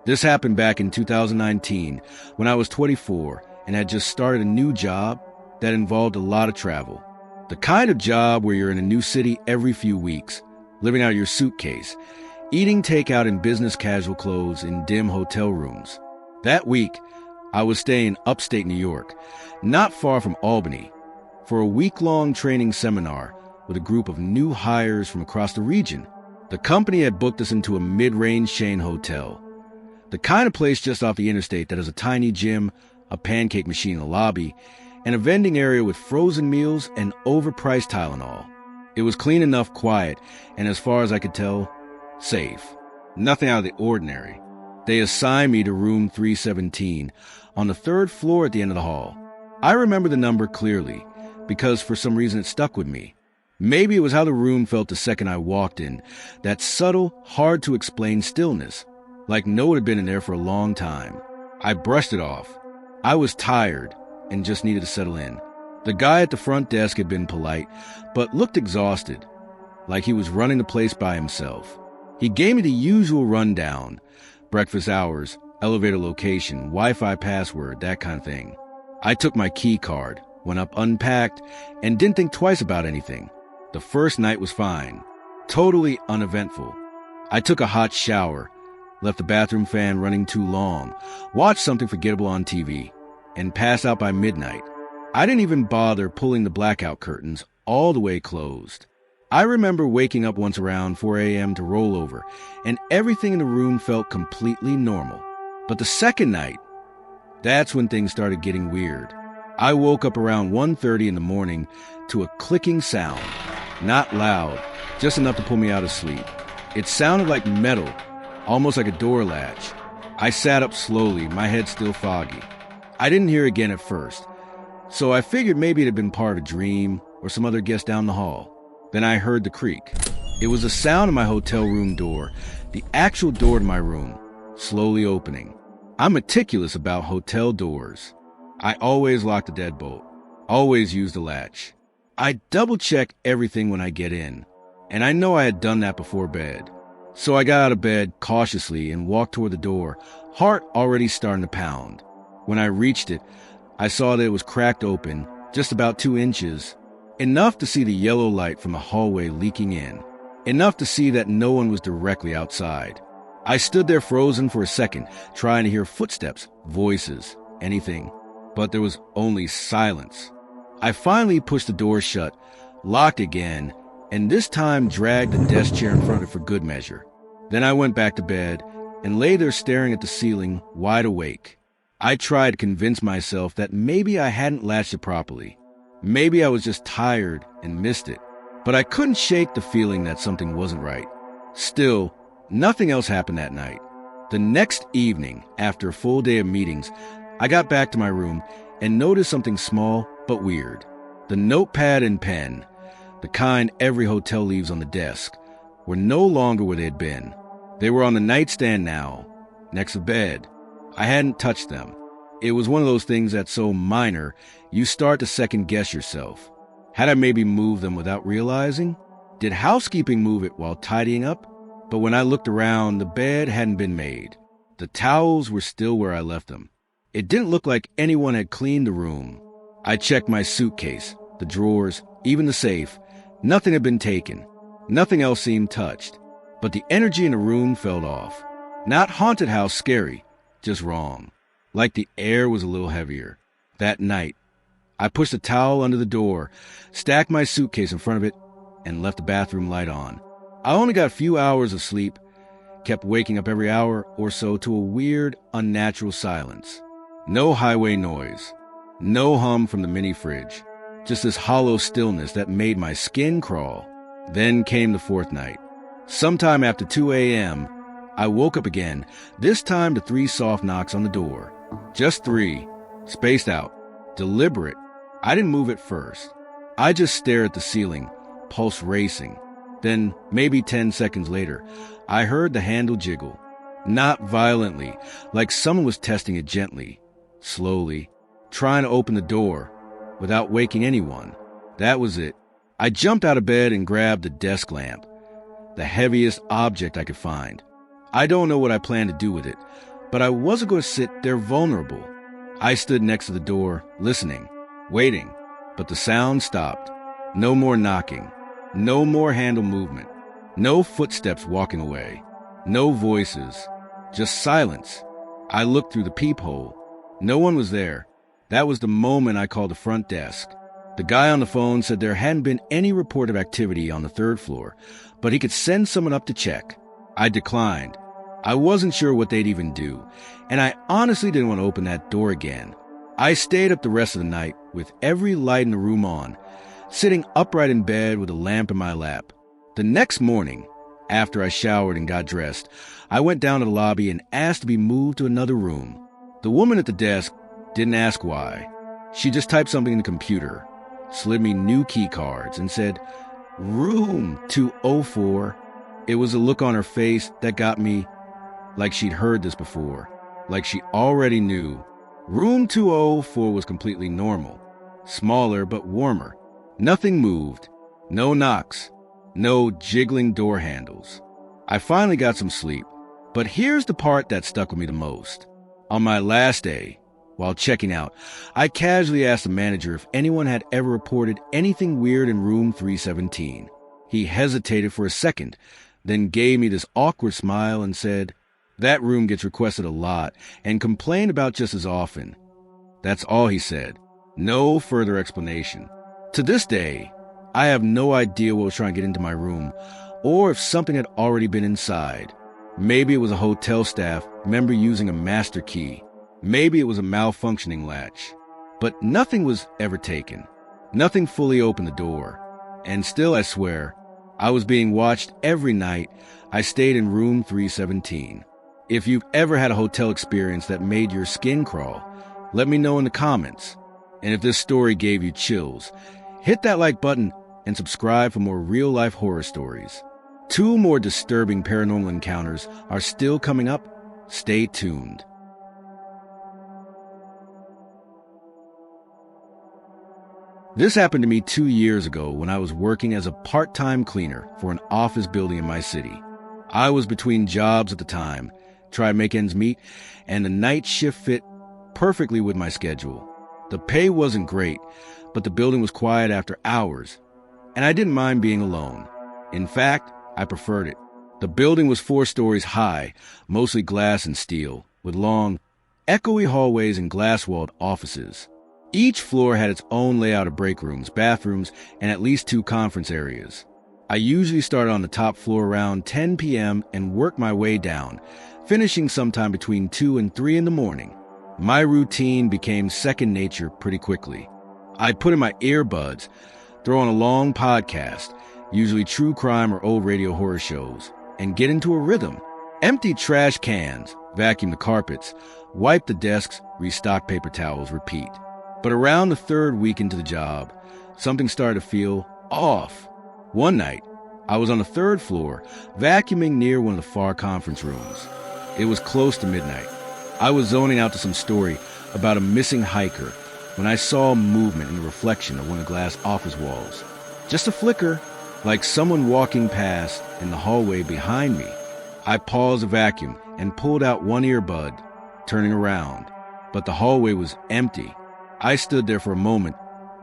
This happened back in 2019 when I was 24 and had just started a new job that involved a lot of travel. The kind of job where you're in a new city every few weeks, living out of your suitcase, eating takeout in business casual clothes in dim hotel rooms. That week, I was staying upstate New York, not far from Albany, for a week-long training seminar with a group of new hires from across the region. The company had booked us into a mid-range chain hotel, the kind of place just off the interstate that has a tiny gym, a pancake machine in the lobby, and a vending area with frozen meals and overpriced Tylenol. It was clean enough, quiet, and as far as I could tell, safe. Nothing out of the ordinary. They assigned me to room 317 on the third floor at the end of the hall. I remember the number clearly because for some reason it stuck with me. Maybe it was how the room felt the second I walked in, that subtle, hard-to-explain stillness, like no one had been in there for a long time. I brushed it off. I was tired and just needed to settle in. The guy at the front desk had been polite, but looked exhausted, like he was running the place by himself. He gave me the usual rundown: breakfast hours, elevator location, Wi-Fi password, that kind of thing. I took my key card, went up unpacked, and didn't think twice about anything. The first night was fine, totally uneventful. I took a hot shower, left the bathroom fan running too long, watched something forgettable on TV, and passed out by midnight. I didn't even bother pulling the blackout curtains all the way closed. I remember waking up once around 4 a.m. to roll over, and everything in the room felt completely normal. But the second night, that's when things started getting weird. I woke up around 1:30 in the morning to a clicking sound. Not loud, just enough to pull me out of sleep. It sounded like metal, almost like a door latch. I sat up slowly, my head still foggy. I didn't hear again at first, so I figured maybe it had been part of a dream or some other guest down the hall. Then I heard the creak. It was the sound of my hotel room door, the actual door to my room, slowly opening. I'm meticulous about hotel doors. I always lock the deadbolt, always use the latch. I double-check everything when I get in, and I know I had done that before bed. So I got out of bed cautiously and walked toward the door, heart already starting to pound. When I reached it, I saw that it was cracked open, just about 2 inches, enough to see the yellow light from the hallway leaking in, enough to see that no one was directly outside. I stood there frozen for a second, trying to hear footsteps, voices, anything, but there was only silence. I finally pushed the door shut, locked again, and this time dragged the desk chair in front of it for good measure. Then I went back to bed and lay there staring at the ceiling, wide awake. I tried to convince myself that maybe I hadn't latched it properly. Maybe I was just tired and missed it, but I couldn't shake the feeling that something wasn't right. Still, nothing else happened that night. The next evening, after a full day of meetings, I got back to my room and noticed something small but weird. The notepad and pen, the kind every hotel leaves on the desk, were no longer where they had been. They were on the nightstand now, next to bed. I hadn't touched them. It was one of those things that's so minor, you start to second-guess yourself. Had I maybe moved them without realizing? Did housekeeping move it while tidying up? But when I looked around, the bed hadn't been made. The towels were still where I left them. It didn't look like anyone had cleaned the room. I checked my suitcase, the drawers, even the safe. Nothing had been taken. Nothing else seemed touched. But the energy in the room felt off. Not haunted house scary, just wrong. Like the air was a little heavier. That night, I pushed a towel under the door, stacked my suitcase in front of it, and left the bathroom light on. I only got a few hours of sleep, kept waking up every hour or so to a weird, unnatural silence. No highway noise. No hum from the mini fridge. Just this hollow stillness that made my skin crawl. Then came the fourth night. Sometime after 2 a.m., I woke up again, this time to 3 soft knocks on the door. Just 3, spaced out, deliberate. I didn't move at first. I just stared at the ceiling, pulse racing. Then, maybe 10 seconds later, I heard the handle jiggle. Not violently, like someone was testing it gently, slowly, trying to open the door, without waking anyone. That was it. I jumped out of bed and grabbed the desk lamp, the heaviest object I could find. I don't know what I planned to do with it, but I wasn't going to sit there vulnerable. I stood next to the door, listening, waiting, but the sound stopped. No more knocking, no more handle movement, no footsteps walking away, no voices, just silence. I looked through the peephole. No one was there. That was the moment I called the front desk. The guy on the phone said there hadn't been any report of activity on the third floor, but he could send someone up to check. I declined. I wasn't sure what they'd even do, and I honestly didn't want to open that door again. I stayed up the rest of the night with every light in the room on, sitting upright in bed with a lamp in my lap. The next morning, after I showered and got dressed, I went down to the lobby and asked to be moved to another room. The woman at the desk didn't ask why. She just typed something in the computer, slid me new key cards, and said, "Room 204. It was a look on her face that got me like she'd heard this before, like she already knew. Room 204 was completely normal, smaller but warmer. Nothing moved, no knocks, no jiggling door handles. I finally got some sleep, but here's the part that stuck with me the most. On my last day, while checking out, I casually asked the manager if anyone had ever reported anything weird in room 317. He hesitated for a second, then gave me this awkward smile and said, "That room gets requested a lot and complained about just as often." That's all he said. No further explanation. To this day, I have no idea what was trying to get into my room, or if something had already been inside. Maybe it was a hotel staff member using a master key. Maybe it was a malfunctioning latch. But nothing was ever taken. Nothing fully opened the door. And still, I swear, I was being watched every night I stayed in room 317. If you've ever had a hotel experience that made your skin crawl, let me know in the comments. And if this story gave you chills, hit that like button and subscribe for more real-life horror stories. 2 more disturbing paranormal encounters are still coming up. Stay tuned. This happened to me 2 years ago when I was working as a part-time cleaner for an office building in my city. I was between jobs at the time, tried to make ends meet, and the night shift fit perfectly with my schedule. The pay wasn't great, but the building was quiet after hours, and I didn't mind being alone. In fact, I preferred it. The building was 4 stories high, mostly glass and steel, with long, echoey hallways and glass-walled offices. Each floor had its own layout of break rooms, bathrooms, and at least 2 conference areas. I usually started on the top floor around 10 p.m. and worked my way down, finishing sometime between 2 and 3 in the morning. My routine became second nature pretty quickly. I'd put in my earbuds, throw on a long podcast, usually true crime or old radio horror shows, and get into a rhythm. Empty trash cans, vacuum the carpets, wipe the desks, restock paper towels, repeat. But around the 3rd week into the job, something started to feel off. One night, I was on the 3rd floor, vacuuming near one of the far conference rooms. It was close to midnight. I was zoning out to some story about a missing hiker when I saw movement in the reflection of one of the glass office walls. Just a flicker, like someone walking past in the hallway behind me. I paused the vacuum and pulled out one earbud, turning around. But the hallway was empty. I stood there for a moment,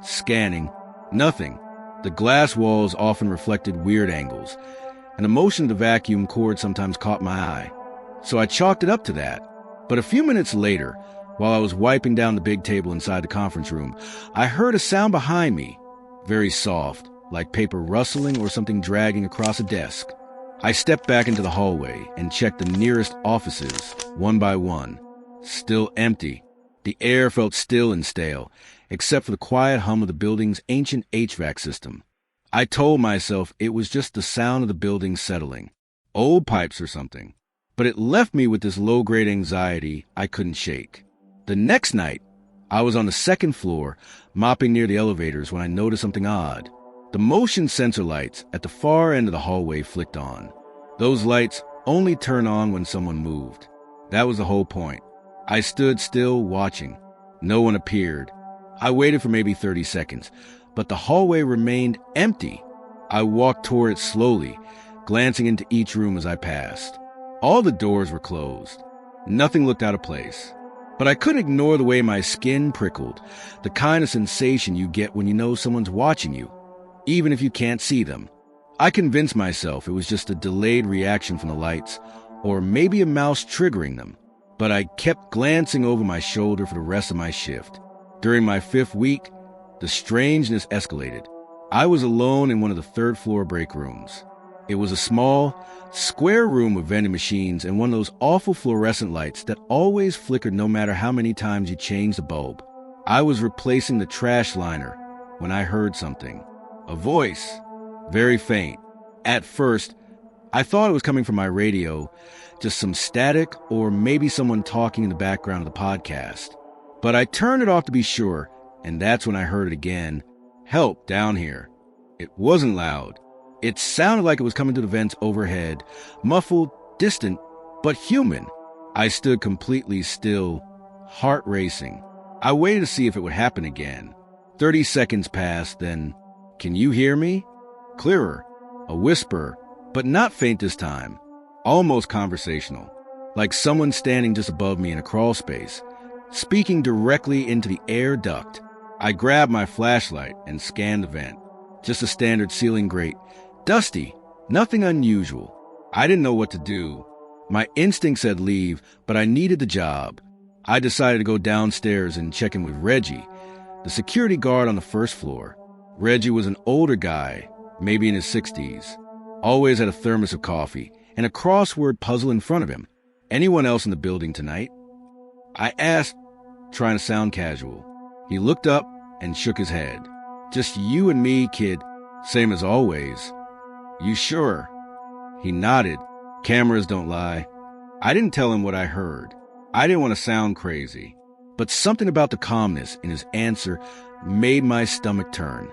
scanning. Nothing. The glass walls often reflected weird angles, and the motion of the vacuum cord sometimes caught my eye. So I chalked it up to that. But a few minutes later, while I was wiping down the big table inside the conference room, I heard a sound behind me, very soft, like paper rustling or something dragging across a desk. I stepped back into the hallway and checked the nearest offices, one by one. Still empty. The air felt still and stale, except for the quiet hum of the building's ancient HVAC system. I told myself it was just the sound of the building settling, old pipes or something. But it left me with this low-grade anxiety I couldn't shake. The next night, I was on the 2nd floor, mopping near the elevators when I noticed something odd. The motion sensor lights at the far end of the hallway flicked on. Those lights only turn on when someone moved. That was the whole point. I stood still, watching. No one appeared. I waited for maybe 30 seconds, but the hallway remained empty. I walked toward it slowly, glancing into each room as I passed. All the doors were closed. Nothing looked out of place. But I couldn't ignore the way my skin prickled, the kind of sensation you get when you know someone's watching you, even if you can't see them. I convinced myself it was just a delayed reaction from the lights, or maybe a mouse triggering them, but I kept glancing over my shoulder for the rest of my shift. During my 5th week, the strangeness escalated. I was alone in one of the 3rd-floor break rooms. It was a small, square room with vending machines and one of those awful fluorescent lights that always flickered no matter how many times you changed the bulb. I was replacing the trash liner when I heard something. A voice, very faint. At first, I thought it was coming from my radio, just some static or maybe someone talking in the background of the podcast. But I turned it off to be sure, and that's when I heard it again. Help, down here. It wasn't loud. It sounded like it was coming through the vents overhead, muffled, distant, but human. I stood completely still, heart racing. I waited to see if it would happen again. 30 seconds passed, then, "Can you hear me?" Clearer, a whisper, but not faint this time. Almost conversational, like someone standing just above me in a crawl space, speaking directly into the air duct. I grabbed my flashlight and scanned the vent. Just a standard ceiling grate. Dusty, nothing unusual. I didn't know what to do. My instinct said leave, but I needed the job. I decided to go downstairs and check in with Reggie, the security guard on the 1st floor. Reggie was an older guy, maybe in his 60s. Always had a thermos of coffee and a crossword puzzle in front of him. "Anyone else in the building tonight?" I asked, trying to sound casual. He looked up and shook his head. "Just you and me, kid. Same as always." "You sure?" He nodded. Cameras don't lie. I didn't tell him what I heard. I didn't want to sound crazy. But something about the calmness in his answer made my stomach turn.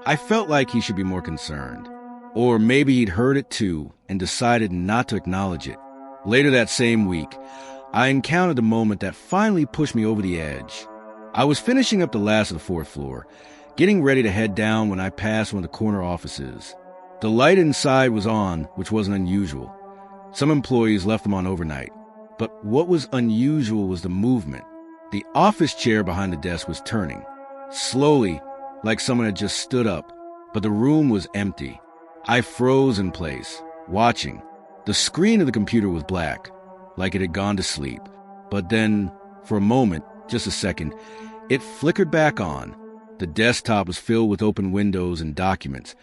I felt like he should be more concerned. Or maybe he'd heard it too and decided not to acknowledge it. Later that same week, I encountered a moment that finally pushed me over the edge. I was finishing up the last of the 4th floor, getting ready to head down when I passed one of the corner offices. The light inside was on, which wasn't unusual. Some employees left them on overnight. But what was unusual was the movement. The office chair behind the desk was turning. Slowly, like someone had just stood up, but the room was empty. I froze in place, watching. The screen of the computer was black, like it had gone to sleep. But then, for a moment, just a second, it flickered back on. The desktop was filled with open windows and documents,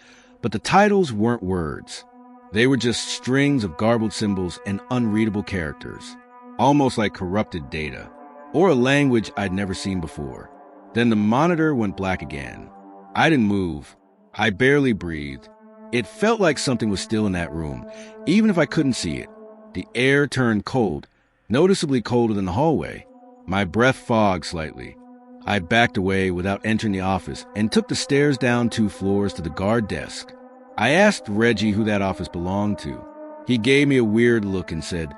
but the titles weren't words. They were just strings of garbled symbols and unreadable characters, almost like corrupted data, or a language I'd never seen before. Then the monitor went black again. I didn't move. I barely breathed. It felt like something was still in that room, even if I couldn't see it. The air turned cold, noticeably colder than the hallway. My breath fogged slightly. I backed away without entering the office and took the stairs down 2 floors to the guard desk. I asked Reggie who that office belonged to. He gave me a weird look and said,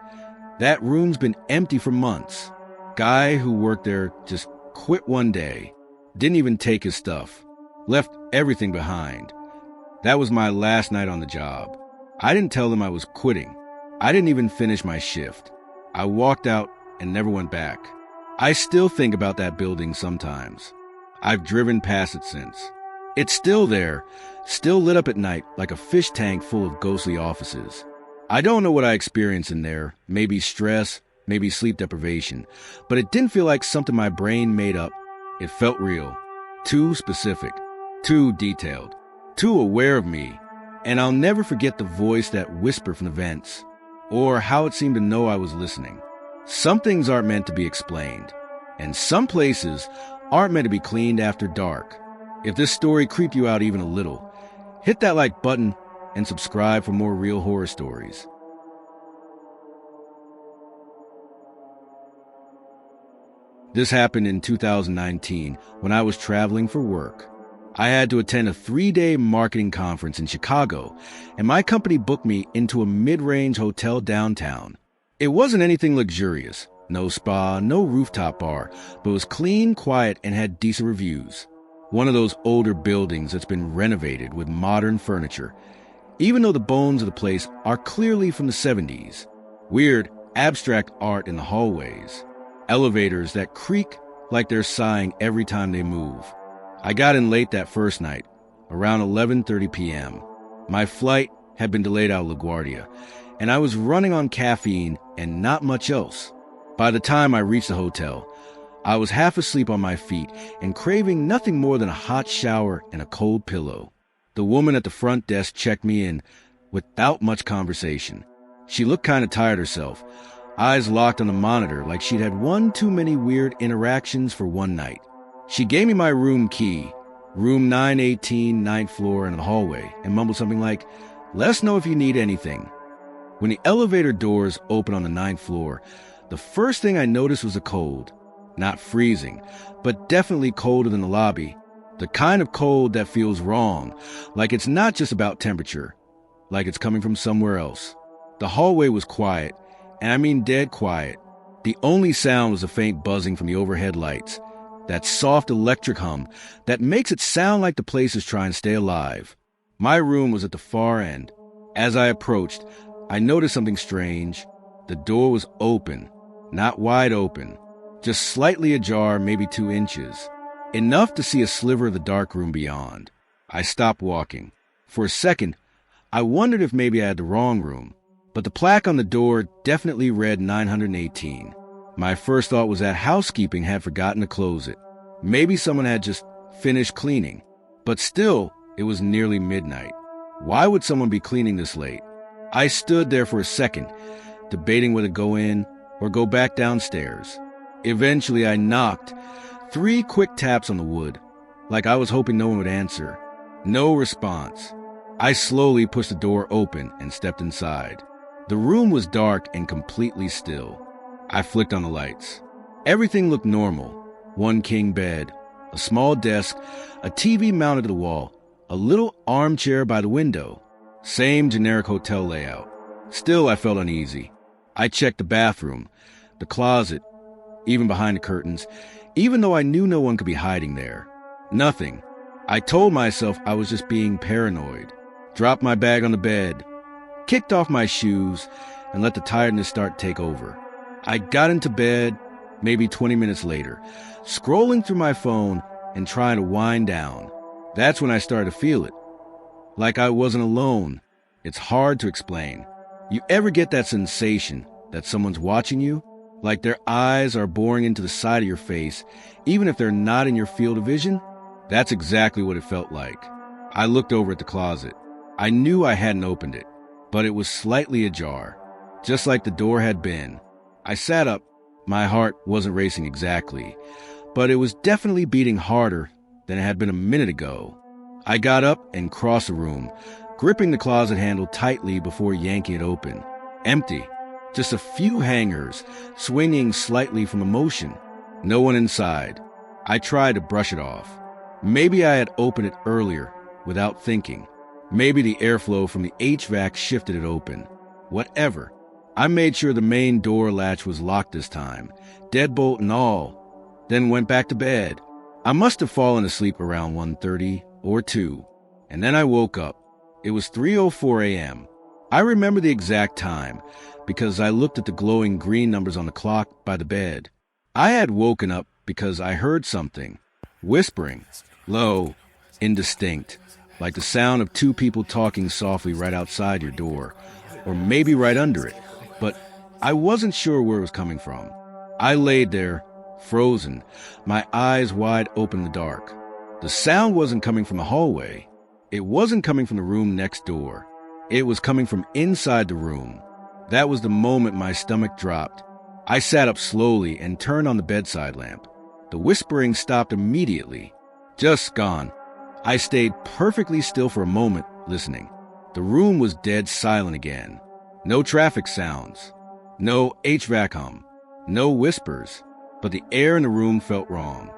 "That room's been empty for months. Guy who worked there just quit one day. Didn't even take his stuff. Left everything behind. That was my last night on the job. I didn't tell them I was quitting. I didn't even finish my shift. I walked out and never went back. I still think about that building sometimes. I've driven past it since. It's still there, still lit up at night like a fish tank full of ghostly offices. I don't know what I experienced in there, maybe stress, maybe sleep deprivation, but it didn't feel like something my brain made up. It felt real, too specific, too detailed, too aware of me. And I'll never forget the voice that whispered from the vents, or how it seemed to know I was listening. Some things aren't meant to be explained, and some places aren't meant to be cleaned after dark. If this story creeped you out even a little, hit that like button and subscribe for more real horror stories. This happened in 2019 when I was traveling for work. I had to attend a 3-day marketing conference in Chicago, and my company booked me into a mid-range hotel downtown. It wasn't anything luxurious, no spa, no rooftop bar, but was clean, quiet, and had decent reviews. One of those older buildings that's been renovated with modern furniture, even though the bones of the place are clearly from the 70s. Weird, abstract art in the hallways, elevators that creak like they're sighing every time they move. I got in late that first night, around 11:30 p.m. My flight had been delayed out of LaGuardia, and I was running on caffeine and not much else. By the time I reached the hotel, I was half asleep on my feet and craving nothing more than a hot shower and a cold pillow. The woman at the front desk checked me in without much conversation. She looked kind of tired herself, eyes locked on the monitor like she'd had one too many weird interactions for one night. She gave me my room key, room 918, 9th floor in the hallway, and mumbled something like, "Let us know if you need anything." When the elevator doors opened on the 9th floor, the first thing I noticed was the cold. Not freezing, but definitely colder than the lobby. The kind of cold that feels wrong, like it's not just about temperature, like it's coming from somewhere else. The hallway was quiet, and I mean dead quiet. The only sound was a faint buzzing from the overhead lights, that soft electric hum that makes it sound like the place is trying to stay alive. My room was at the far end. As I approached, I noticed something strange. The door was open, not wide open, just slightly ajar, maybe 2 inches, enough to see a sliver of the dark room beyond. I stopped walking. For a second, I wondered if maybe I had the wrong room, but the plaque on the door definitely read 918. My first thought was that housekeeping had forgotten to close it. Maybe someone had just finished cleaning, but still, it was nearly midnight. Why would someone be cleaning this late? I stood there for a second, debating whether to go in or go back downstairs. Eventually, I knocked. 3 quick taps on the wood, like I was hoping no one would answer. No response. I slowly pushed the door open and stepped inside. The room was dark and completely still. I flicked on the lights. Everything looked normal. 1 king bed, a small desk, a TV mounted to the wall, a little armchair by the window. Same generic hotel layout. Still, I felt uneasy. I checked the bathroom, the closet, even behind the curtains, even though I knew no one could be hiding there. Nothing. I told myself I was just being paranoid. Dropped my bag on the bed, kicked off my shoes, and let the tiredness start to take over. I got into bed maybe 20 minutes later, scrolling through my phone and trying to wind down. That's when I started to feel it. Like I wasn't alone. It's hard to explain. You ever get that sensation that someone's watching you? Like their eyes are boring into the side of your face, even if they're not in your field of vision? That's exactly what it felt like. I looked over at the closet. I knew I hadn't opened it, but it was slightly ajar, just like the door had been. I sat up. My heart wasn't racing exactly, but it was definitely beating harder than it had been a minute ago. I got up and crossed the room, gripping the closet handle tightly before yanking it open. Empty. Just a few hangers, swinging slightly from emotion. No one inside. I tried to brush it off. Maybe I had opened it earlier, without thinking. Maybe the airflow from the HVAC shifted it open. Whatever. I made sure the main door latch was locked this time, deadbolt and all, then went back to bed. I must have fallen asleep around 1:30 or 2, and then I woke up. It was 3:04 a.m. I remember the exact time because I looked at the glowing green numbers on the clock by the bed. I had woken up because I heard something, whispering, low, indistinct, like the sound of 2 people talking softly right outside your door, or maybe right under it, but I wasn't sure where it was coming from. I laid there, frozen, my eyes wide open in the dark. The sound wasn't coming from the hallway. It wasn't coming from the room next door. It was coming from inside the room. That was the moment my stomach dropped. I sat up slowly and turned on the bedside lamp. The whispering stopped immediately. Just gone. I stayed perfectly still for a moment, listening. The room was dead silent again. No traffic sounds. No HVAC hum. No whispers. But the air in the room felt wrong.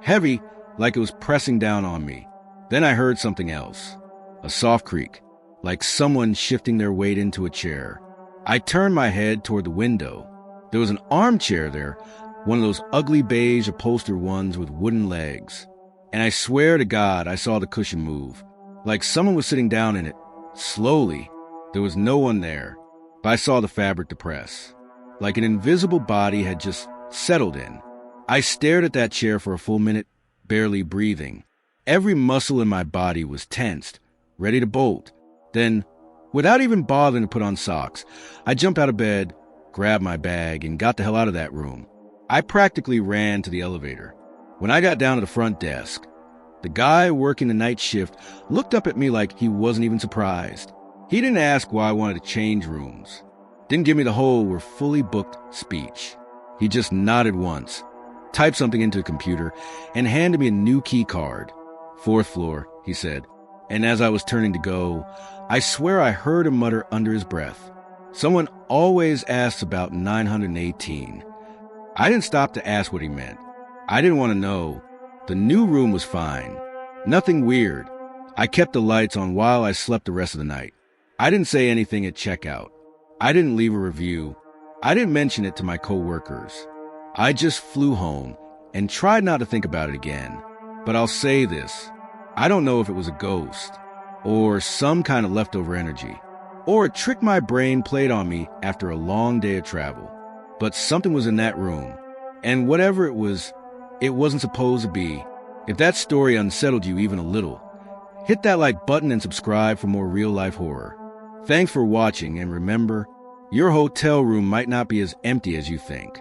Heavy, like it was pressing down on me. Then I heard something else. A soft creak, like someone shifting their weight into a chair. I turned my head toward the window. There was an armchair there, one of those ugly beige upholstered ones with wooden legs. And I swear to God I saw the cushion move, like someone was sitting down in it, slowly. There was no one there, but I saw the fabric depress. like an invisible body had just settled in. I stared at that chair for a full minute, barely breathing. Every muscle in my body was tensed, ready to bolt. Then, without even bothering to put on socks, I jumped out of bed, grabbed my bag, and got the hell out of that room. I practically ran to the elevator. When I got down to the front desk, the guy working the night shift looked up at me like he wasn't even surprised. He didn't ask why I wanted to change rooms. Didn't give me the whole "we're fully booked" speech. He just nodded once, typed something into the computer, and handed me a new key card. "4th floor," he said. And as I was turning to go, I swear I heard him mutter under his breath, "Someone always asks about 918. I didn't stop to ask what he meant. I didn't want to know. The new room was fine. Nothing weird. I kept the lights on while I slept the rest of the night. I didn't say anything at checkout. I didn't leave a review. I didn't mention it to my coworkers. I just flew home and tried not to think about it again. But I'll say this. I don't know if it was a ghost, or some kind of leftover energy, or a trick my brain played on me after a long day of travel. But something was in that room, and whatever it was, it wasn't supposed to be. If that story unsettled you even a little, hit that like button and subscribe for more real-life horror. Thanks for watching, and remember, your hotel room might not be as empty as you think.